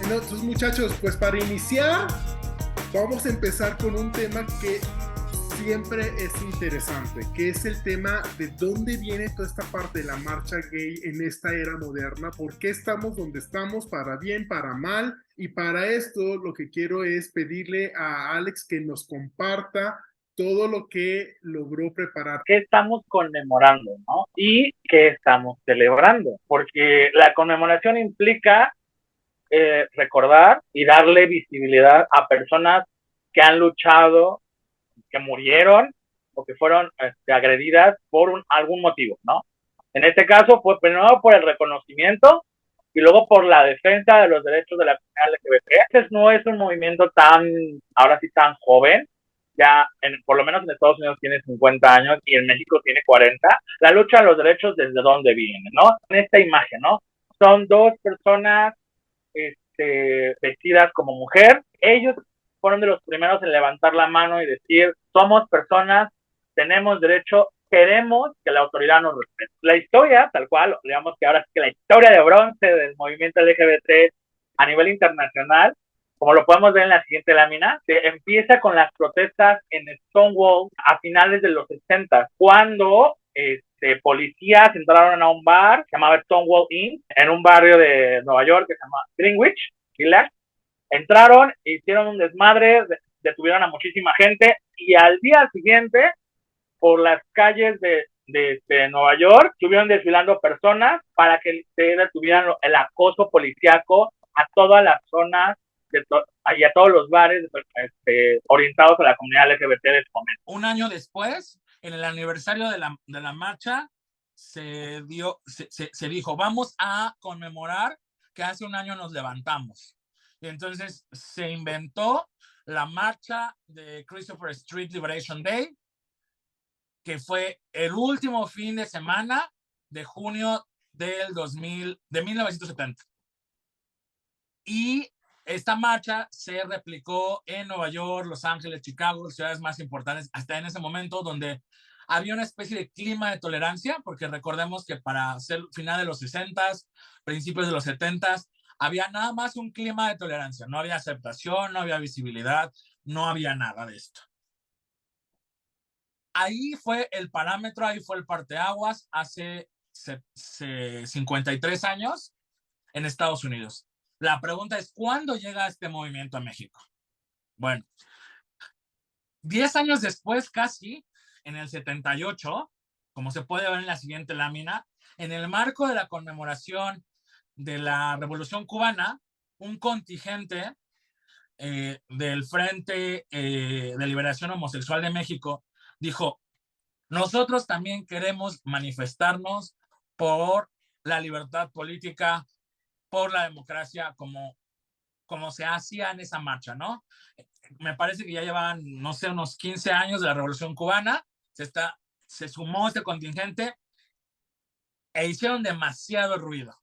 No, entonces, muchachos, pues para iniciar, vamos a empezar con un tema que siempre es interesante, que es el tema de dónde viene toda esta parte de la marcha gay en esta era moderna, por qué estamos donde estamos, para bien, para mal, y para esto lo que quiero es pedirle a Alex que nos comparta todo lo que logró preparar. ¿Qué estamos conmemorando, no? Y qué estamos celebrando, porque la conmemoración implica recordar y darle visibilidad a personas que han luchado, que murieron o que fueron agredidas por algún motivo, ¿no? En este caso fue primero por el reconocimiento y luego por la defensa de los derechos de la comunidad LGBT. Este no es un movimiento ahora sí tan joven, ya por lo menos en Estados Unidos tiene 50 años y en México tiene 40. La lucha de los derechos, ¿desde dónde viene, no? En esta imagen, ¿no? Son dos personas vestidas como mujer. Ellos fueron de los primeros en levantar la mano y decir, somos personas, tenemos derecho, queremos que la autoridad nos respete. La historia, tal cual, digamos que ahora sí que la historia de bronce del movimiento LGBT a nivel internacional, como lo podemos ver en la siguiente lámina, se empieza con las protestas en Stonewall a finales de los 60, cuando policías entraron a un bar que se llamaba Stonewall Inn, en un barrio de Nueva York que se llama Greenwich Village. Entraron, hicieron un desmadre, detuvieron a muchísima gente y al día siguiente, por las calles de Nueva York, estuvieron desfilando personas para que se detuvieran el acoso policíaco a todas las zonas y a todos los bares orientados a la comunidad LGBT de ese momento. Un año después, en el aniversario de la marcha, se dijo, vamos a conmemorar que hace un año nos levantamos. Y entonces se inventó la marcha de Christopher Street Liberation Day, que fue el último fin de semana de junio de 1970. Y esta marcha se replicó en Nueva York, Los Ángeles, Chicago, ciudades más importantes hasta en ese momento, donde había una especie de clima de tolerancia, porque recordemos que para ser final de los 60s, principios de los 70s, había nada más un clima de tolerancia, no había aceptación, no había visibilidad, no había nada de esto. Ahí fue el parámetro, ahí fue el parteaguas hace 53 años en Estados Unidos. La pregunta es, ¿cuándo llega este movimiento a México? Bueno, 10 años después, casi, en el 78, como se puede ver en la siguiente lámina, en el marco de la conmemoración de la Revolución Cubana, un contingente del Frente de Liberación Homosexual de México dijo, nosotros también queremos manifestarnos por la libertad política, por la democracia, como se hacía en esa marcha, ¿no? Me parece que ya llevaban, no sé, unos 15 años de la Revolución Cubana, se sumó este contingente e hicieron demasiado ruido.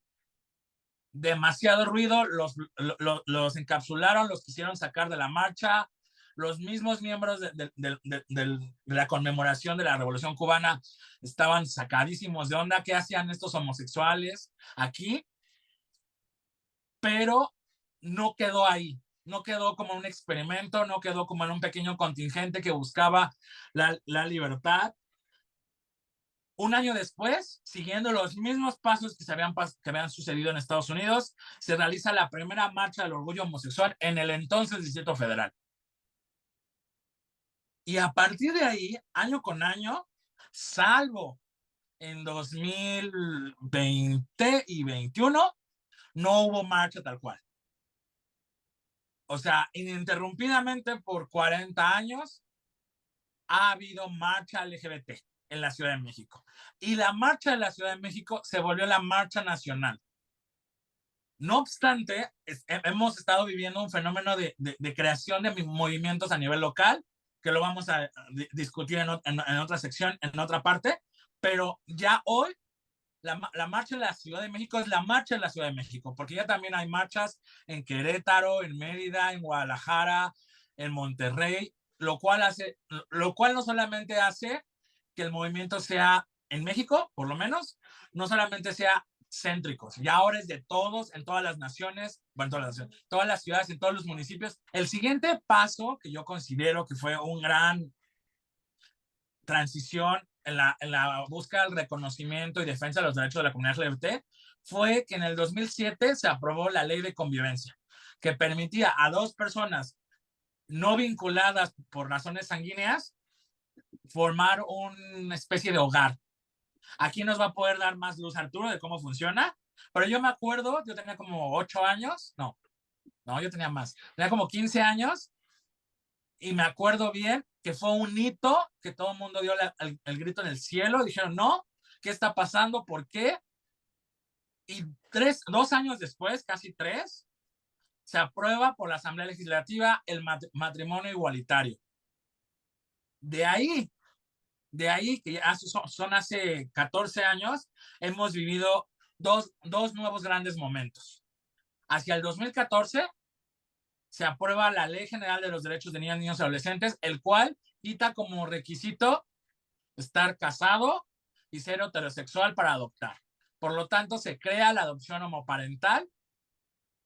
Demasiado ruido, los encapsularon, los quisieron sacar de la marcha. Los mismos miembros de la conmemoración de la Revolución Cubana estaban sacadísimos de onda. ¿Qué hacían estos homosexuales aquí? Pero no quedó ahí, no quedó como un experimento, no quedó como en un pequeño contingente que buscaba la libertad. Un año después, siguiendo los mismos pasos que habían sucedido en Estados Unidos, se realiza la primera marcha del orgullo homosexual en el entonces Distrito Federal. Y a partir de ahí, año con año, salvo en 2020 y 2021, no hubo marcha tal cual. O sea, ininterrumpidamente por 40 años ha habido marcha LGBT en la Ciudad de México. Y la marcha de la Ciudad de México se volvió la marcha nacional. No obstante, hemos estado viviendo un fenómeno de creación de movimientos a nivel local, que lo vamos a discutir en otra sección, en otra parte, pero ya hoy la marcha de la Ciudad de México es la marcha de la Ciudad de México, porque ya también hay marchas en Querétaro, en Mérida, en Guadalajara, en Monterrey, lo cual no solamente hace que el movimiento sea en México, por lo menos, no solamente sea céntricos. Y ahora es de todos, en todas las naciones, bueno, todas las ciudades, en todos los municipios. El siguiente paso que yo considero que fue un gran transición en la búsqueda del reconocimiento y defensa de los derechos de la comunidad LGBT fue que en el 2007 se aprobó la ley de convivencia, que permitía a dos personas no vinculadas por razones sanguíneas formar una especie de hogar. Aquí nos va a poder dar más luz Arturo de cómo funciona, pero yo me acuerdo, yo tenía como 8 años, no, yo tenía más, tenía como 15 años y me acuerdo bien que fue un hito, que todo el mundo dio el grito en el cielo, dijeron, no, ¿qué está pasando? ¿Por qué? Y 2 años después, casi 3, se aprueba por la Asamblea Legislativa el matrimonio igualitario. De ahí, que ya son hace 14 años, hemos vivido dos nuevos grandes momentos. Hacia el 2014 se aprueba la Ley General de los Derechos de Niñas, Niños y Adolescentes, el cual quita como requisito estar casado y ser heterosexual para adoptar. Por lo tanto, se crea la adopción homoparental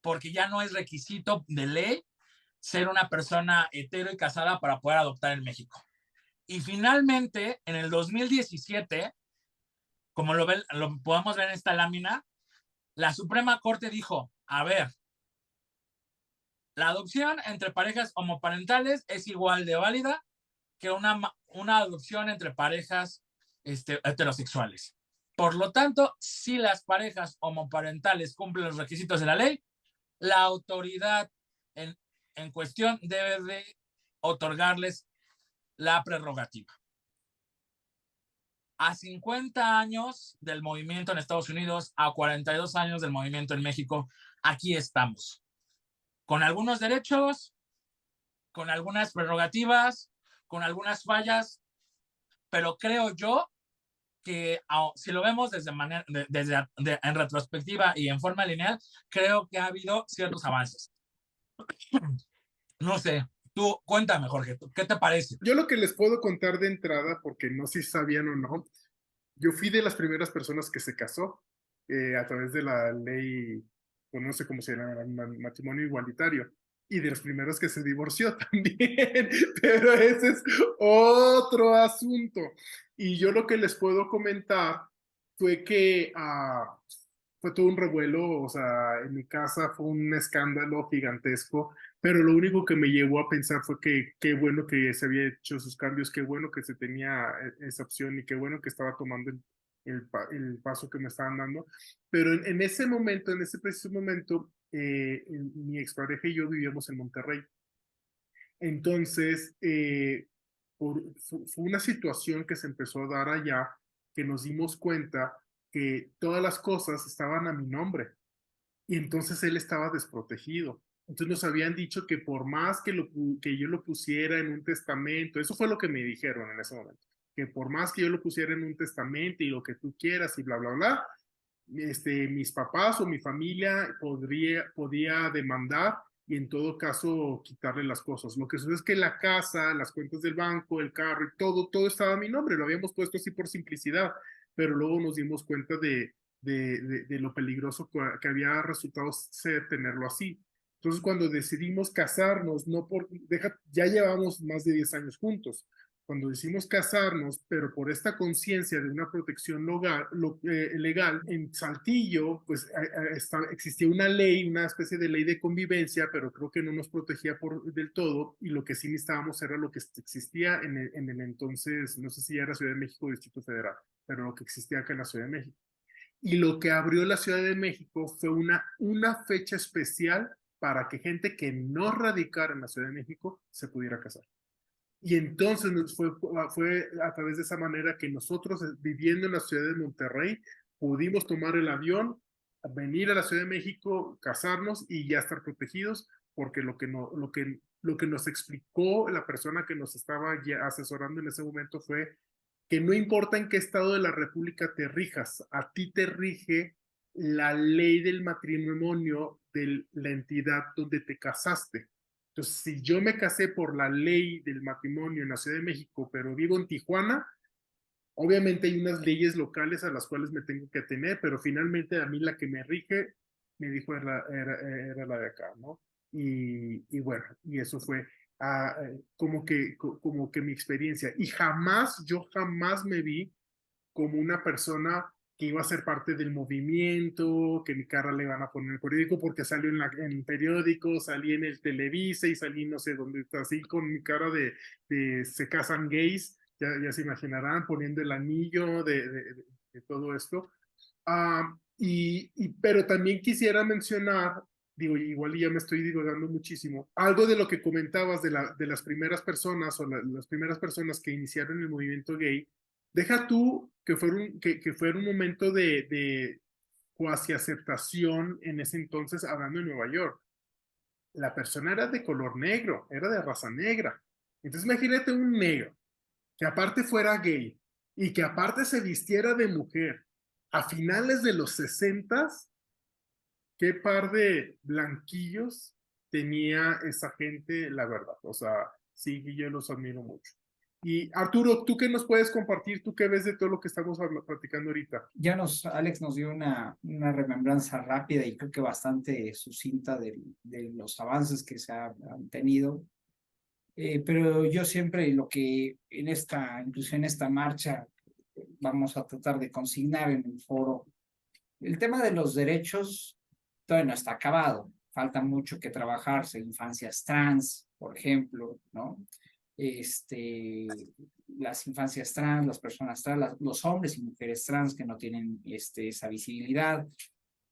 porque ya no es requisito de ley ser una persona hetero y casada para poder adoptar en México. Y finalmente, en el 2017, como lo podemos ver en esta lámina, la Suprema Corte dijo, a ver, la adopción entre parejas homoparentales es igual de válida que una adopción entre parejas heterosexuales. Por lo tanto, si las parejas homoparentales cumplen los requisitos de la ley, la autoridad en cuestión debe de otorgarles la prerrogativa. A 50 años del movimiento en Estados Unidos, a 42 años del movimiento en México, aquí estamos. Con algunos derechos, con algunas prerrogativas, con algunas fallas, pero creo yo que si lo vemos en retrospectiva y en forma lineal, creo que ha habido ciertos avances. No sé, tú cuéntame, Jorge, ¿qué te parece? Yo lo que les puedo contar de entrada, porque no sé si sabían o no, yo fui de las primeras personas que se casó a través de la ley, o no sé cómo se llama, matrimonio igualitario, y de los primeros que se divorció también, pero ese es otro asunto. Y yo lo que les puedo comentar fue que fue todo un revuelo, o sea, en mi casa fue un escándalo gigantesco, pero lo único que me llevó a pensar fue que qué bueno que se había hecho esos cambios, qué bueno que se tenía esa opción y qué bueno que estaba tomando el paso que me estaban dando. Pero en ese momento, en ese preciso momento, mi expareja y yo vivíamos en Monterrey. Entonces, fue una situación que se empezó a dar allá, que nos dimos cuenta que todas las cosas estaban a mi nombre y entonces él estaba desprotegido. Entonces nos habían dicho que por más que yo lo pusiera en un testamento, eso fue lo que me dijeron en ese momento, que por más que yo lo pusiera en un testamento y lo que tú quieras y bla, bla, bla, mis papás o mi familia podía demandar y en todo caso quitarle las cosas. Lo que sucede es que la casa, las cuentas del banco, el carro y todo estaba a mi nombre, lo habíamos puesto así por simplicidad, pero luego nos dimos cuenta de lo peligroso que había resultado ser tenerlo así. Entonces, cuando decidimos casarnos, ya llevamos más de 10 años juntos. Cuando decidimos casarnos, pero por esta conciencia de una protección legal, en Saltillo, pues existía una ley, una especie de ley de convivencia, pero creo que no nos protegía del todo, y lo que sí necesitábamos era lo que existía en el entonces, no sé si era Ciudad de México o Distrito Federal, pero lo que existía acá en la Ciudad de México. Y lo que abrió la Ciudad de México fue una fecha especial para que gente que no radicara en la Ciudad de México se pudiera casar. Y entonces fue a través de esa manera que nosotros, viviendo en la ciudad de Monterrey, pudimos tomar el avión, venir a la Ciudad de México, casarnos y ya estar protegidos, porque lo que nos explicó la persona que nos estaba asesorando en ese momento fue que no importa en qué estado de la República te rijas, a ti te rige la ley del matrimonio de la entidad donde te casaste. Entonces, si yo me casé por la ley del matrimonio en la Ciudad de México, pero vivo en Tijuana, Obviamente hay unas leyes locales a las cuales me tengo que atener, pero finalmente a mí la que me rige, me dijo, era la de acá, ¿no? Y bueno, y eso fue como que mi experiencia. Y jamás, yo jamás me vi como una persona que iba a ser parte del movimiento, que mi cara le van a poner en el periódico porque salió en el periódico, salí en el Televisa y salí no sé dónde, así con mi cara de se casan gays, ya se imaginarán, poniendo el anillo de todo esto. Pero también quisiera mencionar, digo, igual ya me estoy divagando muchísimo, algo de lo que comentabas de las primeras personas o las primeras personas que iniciaron el movimiento gay. Deja tú que fuera un momento de cuasi aceptación en ese entonces, hablando en Nueva York. La persona era de color negro, era de raza negra. Entonces imagínate un negro que aparte fuera gay y que aparte se vistiera de mujer a finales de los 60, qué par de blanquillos tenía esa gente, la verdad. O sea, sí, yo los admiro mucho. Y Arturo, ¿tú qué nos puedes compartir? ¿Tú qué ves de todo lo que estamos platicando ahorita? Alex nos dio una remembranza rápida y creo que bastante sucinta de los avances que se han tenido. Pero yo siempre lo que incluso en esta marcha, vamos a tratar de consignar en el foro, el tema de los derechos todavía no está acabado. Falta mucho que trabajarse, infancias trans, por ejemplo, ¿no? Las infancias trans, las personas trans, los hombres y mujeres trans que no tienen esa visibilidad.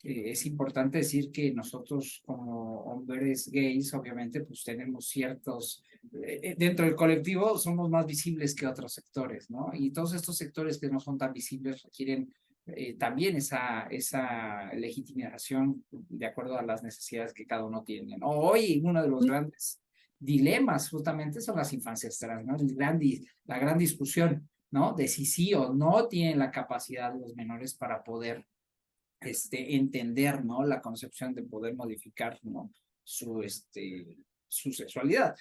Es importante decir que nosotros como hombres gays, obviamente, pues tenemos dentro del colectivo somos más visibles que otros sectores, ¿no? Y todos estos sectores que no son tan visibles requieren también esa legitimación de acuerdo a las necesidades que cada uno tiene, ¿no? Hoy uno de los grandes dilemas justamente son las infancias trans, ¿no? La gran discusión, ¿no? De si sí o no tienen la capacidad los menores para poder entender, ¿no? La concepción de poder modificar, ¿no? Su sexualidad.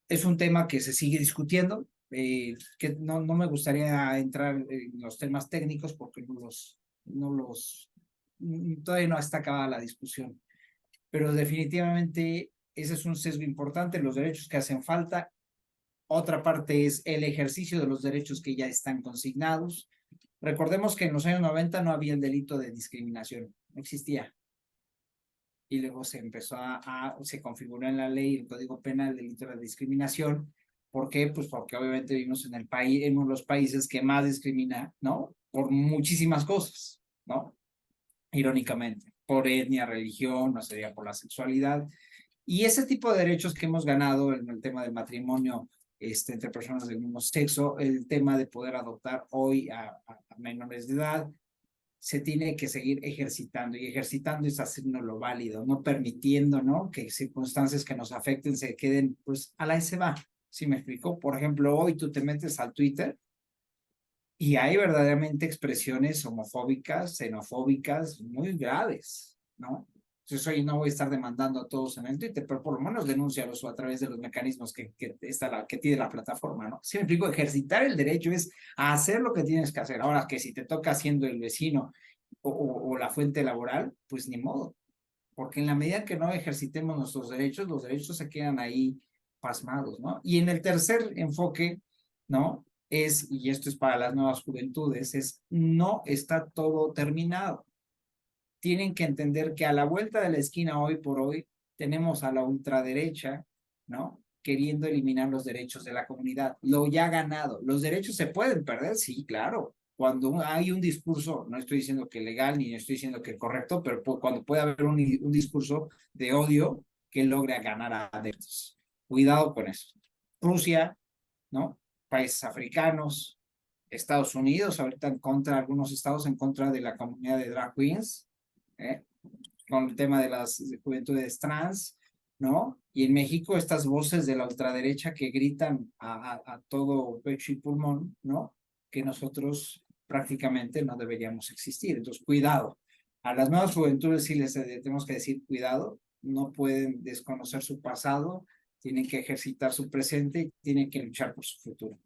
Es un tema que se sigue discutiendo, que no me gustaría entrar en los temas técnicos porque todavía no está acabada la discusión, pero definitivamente ese es un sesgo importante, los derechos que hacen falta. Otra parte es el ejercicio de los derechos que ya están consignados. Recordemos que en los años 90 no había el delito de discriminación, no existía. Y luego se empezó se configuró en la ley el Código Penal el delito de discriminación. ¿Por qué? Pues porque obviamente vivimos en uno de los países que más discrimina, ¿no? Por muchísimas cosas, ¿no? Irónicamente, por etnia, religión, no sería por la sexualidad. Y ese tipo de derechos que hemos ganado en el tema del matrimonio entre personas del mismo sexo, el tema de poder adoptar hoy a menores de edad, se tiene que seguir ejercitando, y ejercitando es haciéndolo válido, no permitiendo, ¿no? Que circunstancias que nos afecten se queden, pues, a la se va. ¿Sí me explico? Por ejemplo, hoy tú te metes al Twitter y hay verdaderamente expresiones homofóbicas, xenofóbicas muy graves, ¿no? Entonces hoy no voy a estar demandando a todos en el Twitter, pero por lo menos denúncialos a través de los mecanismos que tiene la plataforma, ¿no? Si me explico, ejercitar el derecho es hacer lo que tienes que hacer. Ahora que si te toca siendo el vecino o la fuente laboral, pues ni modo. Porque en la medida que no ejercitemos nuestros derechos, los derechos se quedan ahí pasmados, ¿no? Y en el tercer enfoque, ¿no? Y esto es para las nuevas juventudes, no está todo terminado. Tienen que entender que a la vuelta de la esquina hoy por hoy tenemos a la ultraderecha, ¿no? Queriendo eliminar los derechos de la comunidad. Lo ya ganado. ¿Los derechos se pueden perder? Sí, claro. Cuando hay un discurso, no estoy diciendo que legal ni estoy diciendo que correcto, pero cuando puede haber un discurso de odio que logre ganar a derechos. Cuidado con eso. Rusia, ¿no? Países africanos, Estados Unidos, ahorita algunos estados en contra de la comunidad de drag queens, con el tema de las juventudes trans, ¿no? Y en México estas voces de la ultraderecha que gritan a todo pecho y pulmón, ¿no? Que nosotros prácticamente no deberíamos existir. Entonces, cuidado. A las nuevas juventudes sí les tenemos que decir cuidado, no pueden desconocer su pasado, tienen que ejercitar su presente y tienen que luchar por su futuro.